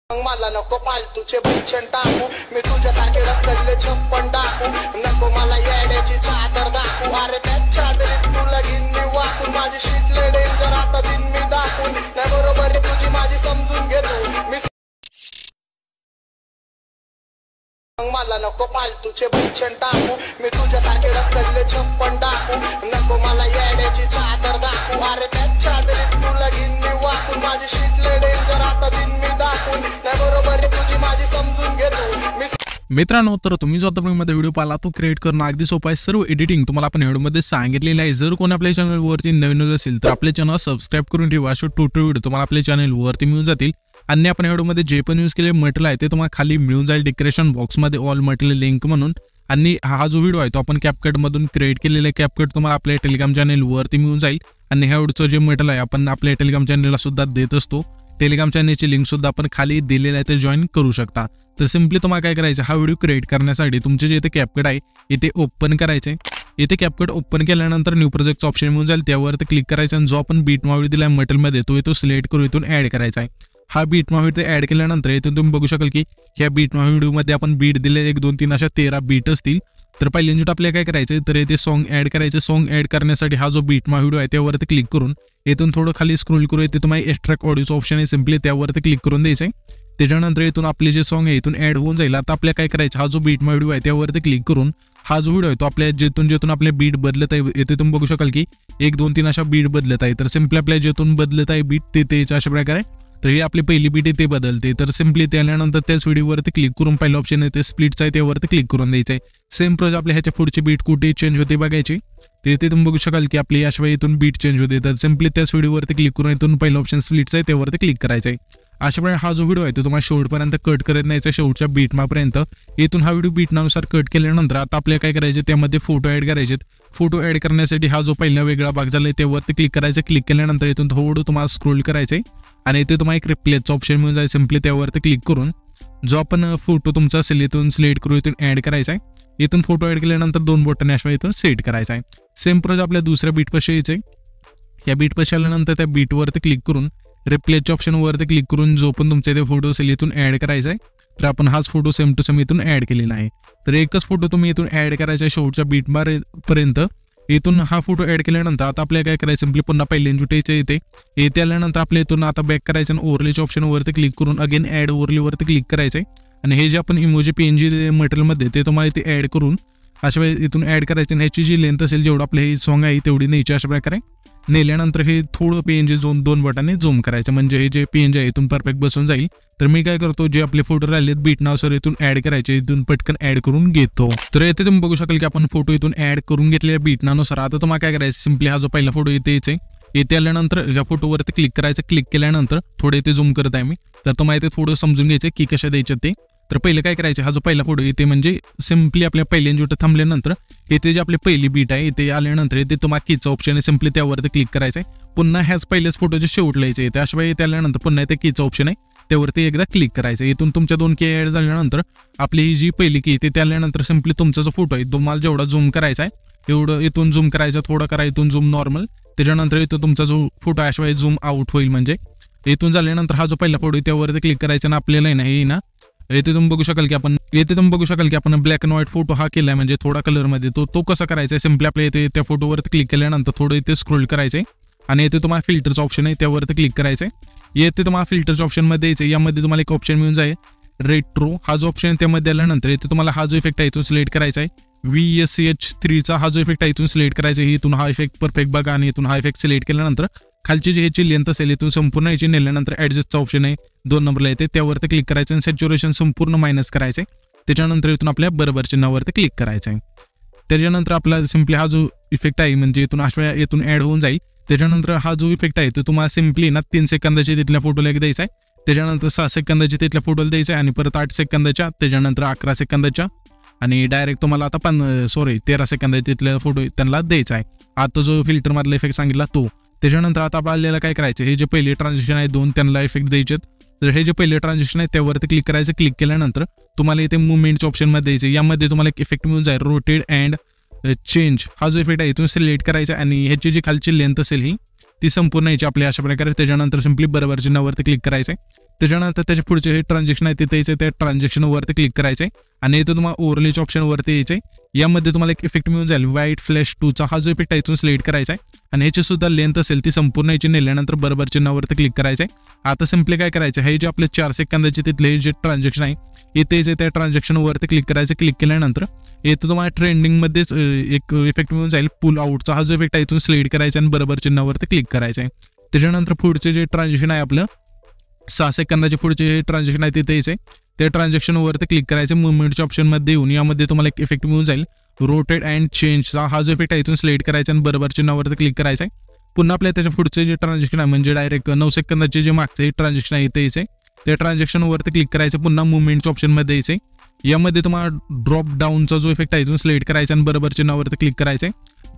मला नको फालतूचे भक्षण टाकू, मी तुझ्यासारखे ढकलले छप्पन टाकू, नको मला येण्याची चादर दाखवू, अरे त्या चादरीत तुला घेईन मी वाकून, माझी शिकले डेंजर आता दिन मी दाखवून, नाही बरोबर रे तुझी माझी समजून घेतो मी, मला नको फालतूचे भक्षण टाकू, मी तुझ्यासारखे ढकलले छप्पन टाकू, नको मला येण्याची चादर दाखवू, अरे त्या चादरीत तुला घेईन मी वाकून, माझी शिकले डेंजर आता दिन मी दाखवून, नाही बरोबर रे तुझी माझी समजून घेतो मी। मित्रांनो, तर तुम्ही जो आता मध्ये व्हिडिओ पाहिला तो क्रिएट करणं अगदी सोपं आहे। सर्व एडिटिंग तुम्हाला आपण व्हिडिओमध्ये सांगितलेलं आहे। जर कोणी आपल्या चॅनलवरती नवीन असेल तर आपल्या चॅनल सबस्क्राइब करून ठेवा, अशा ट्युटोरियल व्हिडिओ तुम्हाला आपल्या चॅनलवरती मिळून जातील। आणि आपण व्हिडिओमध्ये जे पण यूज केले मटेरियल आहे ते तुम्हाला खाली मिळून जाईल डिस्क्रिप्शन बॉक्समध्ये ऑल मटेरियल लिंक म्हणून। आणि हा जो व्हिडिओ आहे तो आपण कॅपकट मधून क्रिएट केलेला आहे, कॅपकट तुम्हाला आपल्या टेलिग्राम चॅनलवरती मिळून जाईल। आणि ह्या व्हिडिओचं जे मटेरियल आहे आपण आपल्या टेलिग्राम चॅनलला सुद्धा देत असतो, टेलिग्राम चॅनलची लिंक सुद्धा आपण खाली दिलेली आहे, ते जॉईन करू शकता। तर सिंपली तुम्हाला काय करायचं, हा व्हिडिओ क्रिएट करण्यासाठी तुमचे जे इथे कॅपकट आहे इथे ओपन करायचे। इथे कॅपकट ओपन केल्यानंतर न्यू प्रोजेक्टचं ऑप्शन मिळून जाईल, त्यावरती क्लिक करायचं आणि जो आपण बीट मावळी दिला मटेरियलमध्ये तो सिलेक्ट करू, इथून ऍड करायचा आहे। हा बीट मावळी ते ऍड केल्यानंतर इथून तुम्ही बघू शकाल की ह्या बीट मावळी व्हिडिओमध्ये आपण बीट दिले 1 2 3 अशा 13 बीट असतील। तर पहिल्यांदा आपल्याला काय करायचं, तर इथे सॉन्ग ऍड करायचं। सॉन्ग ऍड करण्यासाठी हा जो बीट मावळी व्हिडिओ आहे त्यावरती क्लिक करून इथून थोडं खाली स्क्रोल करू, इथे तुम्हाला एक्स्ट्रॅक्ट ऑडिओचं ऑप्शन आहे, सिंपली त्यावरती क्लिक करून द्यायचं आहे। त्याच्यानंतर इथून आपले जे सॉन्ग आहे इथून ऍड होऊन जाईल। आता आपल्याला काय करायचं, हा जो बीट मावळी व्हिडिओ आहे त्यावरती क्लिक करून हा जो व्हिडिओ आहे तो आपल्या जेथून आपले बीट बदलत आहे इथे तुम्ही बघू शकाल की 1 2 3 अशा बीट बदलत आहे। तर सिंपली आपल्या जेथून बदलत आहे बीट ते अशा प्रकारे, तर ही आपली पहिली बीट आहे ते बदलते। तर सिंपली त्यानंतर त्याच व्हिडिओवरती क्लिक करून पहिलं ऑप्शन आहे ते स्प्लिटचं आहे त्यावरती क्लिक करून द्यायचं आहे। सेम प्रोजेक्ट आपल्या ह्याच्या पुढची बीट कुठे चेंज होते बघायची, ते तुम्ही बघू शकाल की आपली याशिवाय इथून बीट चेंज होते। तर सिंपली त्याच व्हिडिओवरती क्लिक करून इथून पहिलं ऑप्शन स्प्लिटचं आहे त्यावरती क्लिक करायचं आहे। अशा प्रकारे हा जो व्हिडिओ आहे तो तुम्हाला शेवटपर्यंत कट करत न्यायचा, शेवटच्या बीटमापर्यंत। इथून हा व्हिडिओ बीटनुसार कट केल्यानंतर आता आपल्याला काय करायचे, त्यामध्ये फोटो ऍड करायचे। फोटो ऍड करण्यासाठी हा जो पहिला वेगळा भाग झाला त्यावरती क्लिक करायचं, क्लिक केल्यानंतर इथून थोडं तुम्हाला स्क्रोल करायचंय आणि इथे तुम्हाला एक रिप्लेसचं ऑप्शन मिळून जाईल, सिंपली त्यावरती क्लिक करून जो आपण फोटो तुमचा असेल इथून सिलेक्ट करू, इथून ऍड करायचा आहे। इथून फोटो ऍड केल्यानंतर 2 बटन याशिवाय इथून सेट करायचा आहे। सेम प्रोजेक्ट आपल्या दुसऱ्या बीटपाशी यायचंय, या बीटपाशी आल्यानंतर त्या बीटवरती क्लिक करून रिप्लेसच्या ऑप्शनवरती क्लिक करून जो पण तुमचा इथे फोटो असेल इथून ऍड करायचा आहे। तर आपण हाच फोटो सेम टू सेम इथून ऍड केलेला आहे। तर एकच फोटो तुम्ही इथून ऍड करायचा आहे शेवटच्या बीट पर्यंत। इथून हा फोटो ऍड केल्यानंतर आता आपल्याला काय करायचं, सिंपली पुन्हा पहिले जुटायचे येथे आल्यानंतर आपल्या इथून आता बॅक करायचं आणि ओव्हरलेच्या ऑप्शनवरती क्लिक करून अगेन ऍड ओव्हरलेवरती क्लिक करायचंय। आणि हे जे आपण इमोजी PNG मटेरियलमध्ये ते तुम्हाला इथे ऍड करून अशा वेळी इथून ऍड करायचे आणि ह्याची जी लेंथ असेल जेवढं आपलं हे सॉन्ग आहे तेवढी न्यायची। अशा प्रकारे नेल्यानंतर हे थोडं PNG 2 बटाने झूम करायचं, म्हणजे हे जे PNG आहे इथून परफेक्ट बसून जाईल। तर मी काय करतो, जे आपले फोटो राहिलेत बीट नाव सर इथून ऍड करायचे, इथून पटकन ऍड करून घेतो। तर इथे तुम्ही बघू शकाल की आपण फोटो इथून ऍड करून घेतलेल्या बीट नानुसार। आता तुम्हाला काय करायचं, सिंपली हा जो पहिला फोटो इथे यायचा, इथे आल्यानंतर या फोटोवरती क्लिक करायचं, क्लिक केल्यानंतर थोडे इथे झूम करत आहे मी, तर तुम्हाला इथे थोडं समजून घ्यायचं की कशा द्यायचं ते। तर पहिले काय करायचं, हा जो पहिला फोटो इथे म्हणजे सिंपली आपल्या पहिल्यांदा जुट थांबल्यानंतर इथे जे आपली पहिली बीट आहे इथे आल्यानंतर इथे तुम्हाला कीचं ऑप्शन आहे, सिंपली त्यावरती क्लिक करायचं आहे। पुन्हा ह्याच पहिल्याच फोटोचे शेवटला यायचे इथे, अशा वेळी इथे आल्यानंतर पुन्हा इथे कीचं ऑप्शन आहे त्यावरती एकदा क्लिक करायचं। इथून तुमच्या 2 की ऍड झाल्यानंतर आपली ही जी पहिली की इथे आल्यानंतर सिंपली तुमचा जो फोटो आहे तुम्हाला जेवढा झूम करायचा आहे एवढं इथून झूम करायचं, थोडं करा इथून झूम नॉर्मल। त्याच्यानंतर इथून तुमचा जो फोटो आहे अशा वेळी झूम आउट होईल, म्हणजे इथून झाल्यानंतर हा जो पहिला फोटो त्यावरती क्लिक करायचा आणि आपल्याला नाही ना इथे तुम्ही बघू शकाल की आपण ब्लॅक अँड व्हाईट फोटो हा केलाय, म्हणजे थोडा कलरमध्ये तो कसा करायचा आहे, सिंपली आपल्या इथे त्या फोटोवरती क्लिक केल्यानंतर थोडं इथे स्क्रोल करायचंय आणि इथे तुम्हाला फिल्टरचं ऑप्शन आहे त्यावरती क्लिक करायचंय। येथे तुम्हाला फिल्टरच्या ऑप्शन मध्ये यायचं, यामध्ये तुम्हाला एक ऑप्शन मिळून जाईल रेट्रो, हा जो ऑप्शन त्यामध्ये आल्यानंतर इथे तुम्हाला हा जो इफेक्ट आहे इथून सिलेक्ट करायचा आहे। VSCH3चा हा जो इफेक्ट आहे इथून सिलेक्ट करायचा आहे, इथून हा इफेक्ट परफेक्ट बघा आणि इथून हा इफेक्ट सिलेक्ट केल्यानंतर खालची जी ह्याची लेंथ असेल इथून संपूर्ण याची नेल्यानंतर ऍडजस्टचा ऑप्शन आहे 2 नंबरला येते, त्यावरती क्लिक करायचं आणि सॅच्युरेशन संपूर्ण मायनस करायचं आहे। त्याच्यानंतर इथून आपल्या बरोबर चिन्हावरती क्लिक करायचं आहे। त्याच्यानंतर आपला सिंपली हा जो इफेक्ट आहे म्हणजे इथून अशा इथून ऍड होऊन जाईल। त्याच्यानंतर हा जो इफेक्ट आहे तो तुम्हाला सिंपली ना 3 सेकंदाची तिथल्या फोटोला एक द्यायचा आहे, त्याच्यानंतर 6 सेकंदाची तिथल्या फोटोला द्यायचा आहे आणि परत 8 सेकंदाच्या, त्याच्यानंतर 11 सेकंदाच्या आणि डायरेक्ट तुम्हाला आता 13 सेकंदाच्या तिथल्या फोटो त्यांना द्यायचा आहे। आता जो फिल्टर मधला इफेक्ट सांगितला तो। त्याच्यानंतर आता आपल्याला काय करायचं, हे जे पहिले ट्रान्झॅक्शन आहे 2 त्यांना इफेक्ट द्यायचे। तर हे जे पहिले ट्रान्झॅक्शन आहे त्यावरती क्लिक करायचं, क्लिक केल्यानंतर तुम्हाला इथे मुवमेंटच्या ऑप्शन मध्ये द्यायचे, यामध्ये तुम्हाला एक इफेक्ट मिळून जाईल रोटेट अँड चेंज, हा जो इफेक्ट आहे इथून सिलेक्ट करायचा आणि ह्याची जी खालची लेंथ असेल ही ती संपूर्ण यायची आपल्या अशा प्रकारे. त्याच्यानंतर सिम्पली बरोबर चिन्हावरती क्लिक करायचं आहे. त्याच्यानंतर त्याच्या पुढचे हे ट्रान्झॅक्शन आहे तिथे यायचं, त्या ट्रान्झॅक्शनवरती क्लिक करायचं आहे आणि इथं तुम्हाला ओव्हरलेच्या ऑप्शनवरती यायचं आहे. यामध्ये तुम्हाला एक इफेक्ट मिळून जाईल व्हाईट फ्लॅश 2चा. हा जो इफेक्ट आहे इथून सिलेक्ट करायचा आहे आणि ह्याची सुद्धा लेंथ असेल ती संपूर्ण याची नेल्यानंतर बरोबर चिन्हावरती क्लिक करायचं आहे. आता सिम्पली काय करायचं, हे जे आपले 4 सेकंदाचे तिथले जे ट्रान्झॅक्शन आहे इथे जे त्या ट्रान्झॅक्शनवरती क्लिक करायचं. क्लिक केल्यानंतर इथं तुम्हाला ट्रेंडिंगमध्येच एक इफेक्ट मिळून जाईल पुल आउटचा. हा जो इफेक्ट आहे इथून सिलेक्ट करायचा आणि बरोबर चिन्हावरती क्लिक करायचं आहे. त्याच्यानंतर पुढचे जे ट्रान्झॅक्शन आहे आपलं 6 सेकंदाचे पुढचे ट्रान्झॅक्शन आहे तिथे यायचे, त्या ट्रान्झॅक्शनवरती क्लिक करायचे. मुवमेंटच्या ऑप्शनमध्ये येऊन यामध्ये तुम्हाला एक इफेक्ट मिळून जाईल रोटेट अँड चेंजचा. हा जो इफेक्ट आहे इथून सिलेक्ट करायचा आणि बरोबर चिन्हावरती क्लिक करायचा आहे. पुन्हा आपल्या त्याच्या पुढचे जे ट्रान्झॅक्शन आहे म्हणजे डायरेक्ट 9 सेकंदाचे जे मागचे ट्रान्झॅक्शन आहे इथे यायचे, त्या ट्रान्झॅक्शनवरती क्लिक करायचं. पुन्हा मुवमेंटच्या ऑप्शनमध्ये यायचे. यामध्ये तुम्हाला ड्रॉप डाऊनचा जो इफेक्ट आहे इथून सिलेक्ट करायचा आणि बरोबर चिन्हावरती क्लिक करायचं.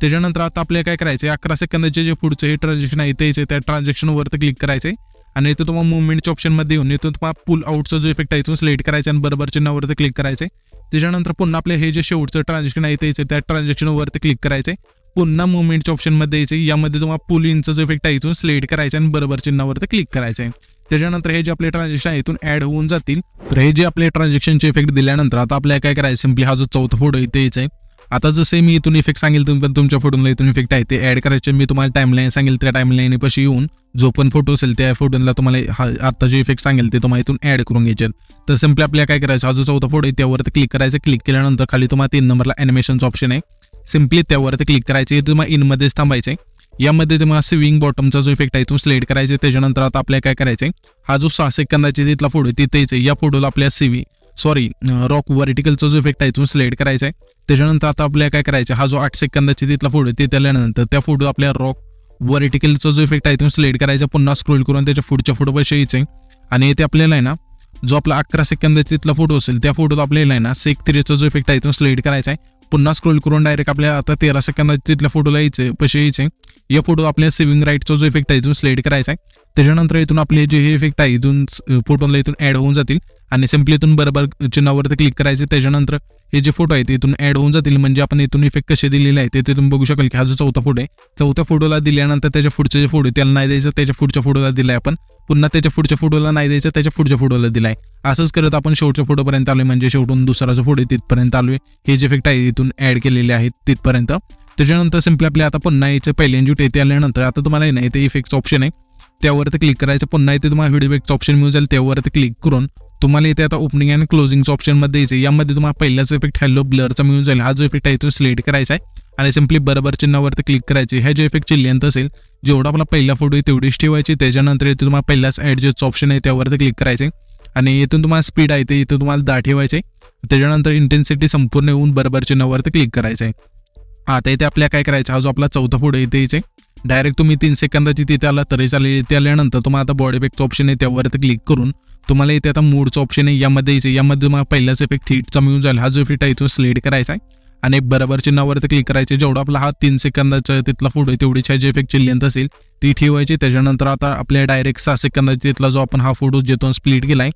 त्याच्यानंतर आता आपल्याला काय करायचं, 11 सेकंदाचे जे पुढचे हे ट्रान्झॅक्शन आहे इथे यायचे, त्या ट्रान्झॅक्शनवरती क्लिक करायचे आणि इथं तुम्हाला मुवमेंटच्या ऑप्शनमध्ये येऊन इथून तुम्हाला पुल आउटचा जो इफेक्ट आहे इथून सिलेक्ट करायचा आणि बरोबर चिन्हावरती क्लिक करायचे. त्याच्यानंतर पुन्हा आपले हे जे शेवटचं ट्रान्झॅक्शन आहे इथे यायचे, त्या ट्रान्झॅक्शनवरती क्लिक करायचे. पुन्हा मुवमेंटच्या ऑप्शनमध्ये यायचे. यामध्ये तुम्हाला पुल इनचा जो इफेक्ट आहे इथून सिलेक्ट करायचा आणि बरोबर चिन्हावरती क्लिक करायचं आहे. त्याच्यानंतर हे जे आपले ट्रान्झॅक्शन आहे इथून ऍड होऊन जातील. तर हे जे आपले ट्रान्झॅक्शनचे इफेक्ट दिल्यानंतर आता आपल्याला काय करायचं, सिम्पली हा जो चौथा फोटो इथे यायचा आहे. आता जसे मी इथून इफेक्ट सांगेल तुम्ही पण तुमच्या फोटोला इथून इफेक्ट आहे ते ऍड करायचे. मी तुम्हाला टाइमलाईन सांगेल त्या टाइमलाईन पाशी येऊन जो पण फोटो असेल त्या फोटोला तुम्हाला आता जे इफेक्ट सांगेल ते तुम्हाला इथून ऍड करून घ्यायचे. तर सिम्पली आपल्याला काय करायचं, हा जो चौथा फोटो आहे त्यावरती क्लिक करायचं. क्लिक केल्यानंतर खाली तुम्हाला 3 नंबरला ॲनिमेशनचा ऑप्शन आहे, सिम्पली त्यावरती क्लिक करायचे. हे तुम्हाला इनमध्येच थांबायचं आहे. यामध्ये तुम्हाला स्विंग बॉटमचा जो इफेक्ट आहे इथून सिलेक्ट करायचे. त्याच्यानंतर आता आपल्याला काय करायचं आहे, हा जो 6 सेकंदाचे तिथला फोटो तिथे यायचं, या फोटोला आपल्या रॉक व्हर्टिकलचा जो इफेक्ट आहे इथून सिलेक्ट करायचा आहे. त्याच्यानंतर आता आपल्याला काय करायचं, हा जो 8 सेकंदाचे तिथला फोटो तिथे आल्यानंतर त्या फोटो आपल्या रॉक व्हर्टिकलचा जो इफेक्ट आहे इथून सिलेक्ट करायचा. पुन्हा स्क्रोल करून त्याच्या पुढच्या फोटो पाशी यायचे आणि इथे आपल्याला आहे ना जो आपला 11 सेकंदाचा तिथला फोटो असेल त्या फोटोत आपल्याला आहे ना सेक 3चा जो इफेक्ट आहे इथून सिलेक्ट करायचा आहे. पुन्हा स्क्रोल करून डायरेक्ट आपल्या आता 13 सेकंदाच्या तिथल्या फोटोला यायचे पैसे यायचे. या फोटो आपल्या सेव्हिंग राईटचा जो इफेक्ट आहे इथून सिलेक्ट करायचा आहे. त्याच्यानंतर इथून आपले जे हे इफेक्ट आहे इथून फोटोला इथून ऍड होऊन जातील आणि सिम्पली इथून बरोबर चिन्हावरती क्लिक करायचे. त्याच्यानंतर हे जे फोटो आहेत इथून ऍड होऊन जातील. म्हणजे आपण इथून इफेक्ट कसे दिलेले आहे ते तुम्ही बघू शकाल की हा जो चौथा फोटो आहे, चौथ्या फोटोला दिल्यानंतर त्याच्या पुढचे जे फोटो त्याला नाही द्यायचं, त्याच्या पुढच्या फोटोला दिलाय आपण. पुन्हा त्याच्या पुढच्या फोटोला नाही द्यायचं, त्याच्या पुढच्या फोटोला दिलाय. असंच करत आपण शेवटच्या फोटोपर्यंत आलोय, म्हणजे शेवटून दुसरा जो फोटो आहे तिथपर्यंत आलोय. हे जे इफेक्ट आहे इथून ऍड केलेले आहेत तिथपर्यंत. त्याच्यानंतर सिम्पली आपल्या आता पुन्हा यायचं पहिले एन्जुट येते आल्यानंतर आता तुम्हाला ना इथे इफेक्टचं ऑप्शन आहे त्यावरती क्लिक करायचं. पुन्हा इथे तुम्हाला व्हिडिओ इफेक्टचं ऑप्शन मिळून जाईल, त्यावरती क्लिक करून तुम्हाला इथे आता ओपनिंग आणि क्लोजिंगच्या ऑप्शनमध्ये यायचं. यामध्ये तुम्हाला पहिलाच इफेक्ट हॅलो ब्लरचा मिळून जाईल. हा जो इफेक्ट आहे इथून सिलेक्ट करायचा आहे आणि सिम्पली बरोबर चिन्हावरती क्लिक करायचे. ह्या जे इफेक्टची लेंथ असेल जेवढा आपला पहिला फोटो आहे तेवढीच ठेवायची. त्याच्यानंतर इथे तुम्हाला पहिलाच ॲडजस्टचं ऑप्शन आहे त्यावरती क्लिक करायचे आणि इथून तुम्हाला स्पीड आहे ते इथं तुम्हाला 10 ठेवायचे. त्याच्यानंतर इंटेन्सिटी संपूर्ण येऊन बरोबर चिन्हावरती क्लिक करायचं आहे. आता इथे आपल्याला काय करायचं, हा जो आपला चौथा फोटो इथे यायचे डायरेक्ट तुम्ही 3 सेकंदाची तिथे आला तरी चालेल. इथे आल्यानंतर तुम्हाला आता बॉडी इफेक्टचं ऑप्शन आहे त्यावरती क्लिक करून तुम्हाला इथे आता मूडचं ऑप्शन आहे यामध्ये यायचे. यामध्ये तुम्हाला पहिलाच इफेक्ट हिटचा मिळून जाईल. हा जो इफेक्ट आहे इथून सिलेक्ट करायचा आहे आणि बरोबर चिन्हावरती क्लिक करायचे. जेवढा आपला हा 3 सेकंदाचा तिथला फोटो आहे तेवढीच जे इफेक्टची लेंथ असेल ती ठेवायची. त्याच्यानंतर आता आपल्या डायरेक्ट 6 सेकंदाचा तिथला जो आपण हा फोटो जिथून स्प्लिट केलाय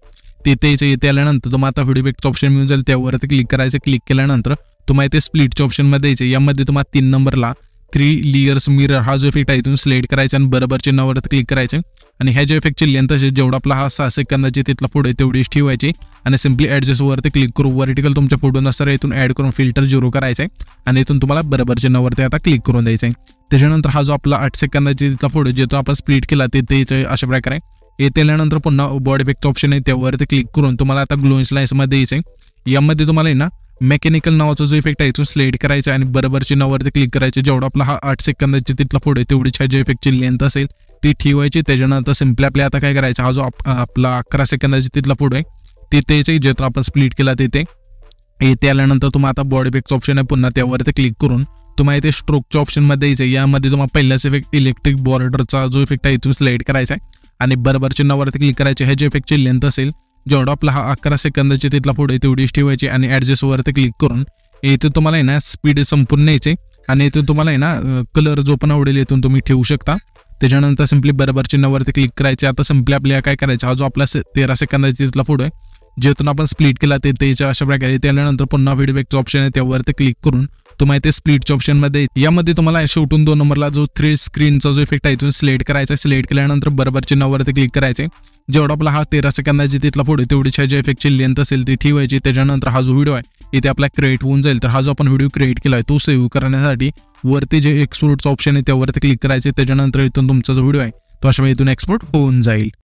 तिथे यायचं. इथे आल्यानंतर तुम्हाला आता व्हिडिओ इफेक्टचं ऑप्शन मिळून जाईल त्यावरती क्लिक करायचं. क्लिक केल्यानंतर तुम्हाला इथे स्प्लिटच्या ऑप्शनमध्ये यायचे. यामध्ये तुम्हाला 3 नंबरला 3 लेयर्स मिरर हा जो इफेक्ट आहे इथून सिलेक्ट करायचा आणि बरोबर चिन्हावरती क्लिक करायचं आणि ह्या जे इफेक्टची लेंथ असेल जेवढा आपला हा 6 सेकंदाची तिथला फोटो आहे तेवढीच ठेवायची आणि सिम्पली ॲडजस्टवरती क्लिक करू. व्हर्टिकल तुमच्या फोटोनुसार इथून ॲड करून फिल्टर 0 करायचं आहे आणि इथून तुम्हाला बरोबर चिन्हावरती आता क्लिक करून द्यायचं आहे. त्याच्यानंतर हा जो आपला 8 सेकंदाची तिथला फोटो जिथून आपण स्प्लिट केला तिथे यायचं अशा प्रकारे. येथे आल्यानंतर पुन्हा बॉडी इफेक्टचं ऑप्शन आहे त्यावरती क्लिक करून तुम्हाला आता ग्लोइंग स्लाइसमध्ये यायचं आहे. यामध्ये तुम्हाला आहे ना मेकॅनिकल नावाचा जो इफेक्ट आहे इथून सिलेक्ट करायचा आणि बरोबर चिन्हावरती क्लिक करायचे. जेवढा आपला हा 8 सेकंदाची तिथला फोटो आहे तेवढीच ह्या जे इफेक्टची लेंथ असेल ती ठेवायची. त्याच्यानंतर सिम्पली आपल्या आता काय करायचं, हा जो आपला 11 सेकंदाची तिथला फोटो आहे तिथे यायचं जिथं आपण स्प्लिट केला तिथे. इथे आल्यानंतर तुम्हाला आता बॉडी इफेक्टचं ऑप्शन आहे पुन्हा त्यावरती क्लिक करून तुम्हाला इथे स्ट्रोकच्या ऑप्शनमध्ये यायचं. यामध्ये तुम्हाला पहिलाच इफेक्ट इलेक्ट्रिक बॉर्डरचा जो इफेक्ट आहे इथून सिलेक्ट करायचा आहे आणि बरोबर चिन्हावरती क्लिक करायचे. ह्या जे इफेक्टची लेंथ असेल जेवढा आपला हा 11 सेकंदाची तिथला फोटो आहे तेवढीच ठेवायची आणि ॲडजस्टवरती क्लिक करून इथून तुम्हाला आहे ना स्पीड संपूर्ण यायचे आणि इथून तुम्हाला आहे ना कलर जो पण आवडेल इथून तुम्ही ठेवू शकता. त्याच्यानंतर सिम्पली बरोबर चिन्हावरती क्लिक करायचे. आता सिम्पली आपल्याला काय करायचं, हा जो आपला 13 सेकंदाचा तिथला फोटो आहे जेथून आपण स्प्लिट केला ते त्याच्या अशा प्रकारे. त्यानंतर पुन्हा व्हिडिओ इफेक्टचं ऑप्शन आहे त्यावरती क्लिक करून तुम्हाला इथे स्प्लिटच्या ऑप्शन मध्ये यामध्ये तुम्हाला शेवटून 2 नंबरला जो 3 स्क्रीनचा जो इफेक्ट आहे तो सिलेक्ट करायचा. सिलेक्ट केल्यानंतर बरोबर चिन्हावरती क्लिक करायचे. जेवढा आपला हा 13 सेकंदाची तिथला पुढे तेवढीच्या जे इफेक्टची लेंथ असेल ती ठेवायची. त्याच्यानंतर हा जो व्हिडिओ आहे इथे आपला क्रिएट होऊन जाईल. तर हा जो आपण व्हिडिओ क्रिएट केला आहे तो सेव्ह करण्यासाठी वरती जे एक्सपोर्टचा ऑप्शन आहे त्यावरती क्लिक करायचे. त्याच्यानंतर इथून तुमचा जो व्हिडिओ आहे तो अशा इथून एक्सपोर्ट होऊन जाईल.